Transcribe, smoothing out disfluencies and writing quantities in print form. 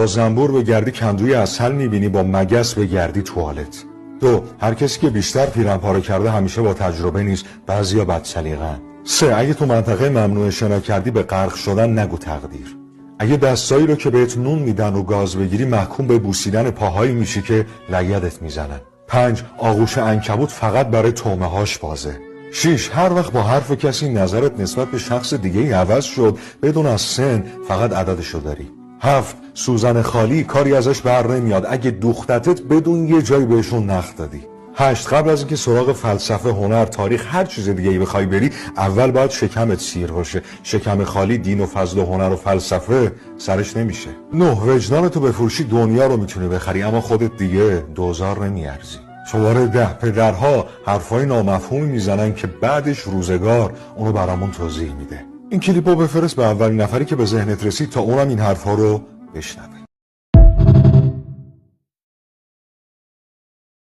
با زنبور بگردی کندوی عسل میبینی، با مگس بگردی توالت. 2. هر کسی که بیشتر پیرن پاره کرده همیشه با تجربه نیست، بعضیا بد سلیقه‌ان. 3. اگه تو منطقه ممنوعه شنا کردی به غرق شدن نگو تقدیر. اگه دستایی رو که بهت نون میدن و گاز بگیری محکوم به بوسیدن پاهایی میشی که لگدت میزنن. 5. آغوش عنکبوت فقط برای طعمه هاش بازه. 6. هر وقت با حرف کسی نظرت نسبت به شخص دیگه عوض شد بدون از سن فقط عددشو داری. 7. سوزن خالی کاری ازش بر نمیاد اگه دوختتت بدون یه جایی بهشون نخ دادی. 8. قبل از اینکه سراغ فلسفه، هنر، تاریخ، هر چیز دیگه ای بخوای بری اول باید شکمت سیر باشه. شکم خالی دین و فضل و هنر و فلسفه سرش نمیشه. 9. وجدانتو بفروشی دنیا رو میتونی بخری اما خودت دیگه دوزار نمیارزی. شماره 10. پدرها حرفای نامفهومی میزنن که بعدش روزگار اونو برامون توضیح میده. این کلیپو بفرست به اولین نفری که به ذهنت رسید تا اونم این حرفا رو بشنوه.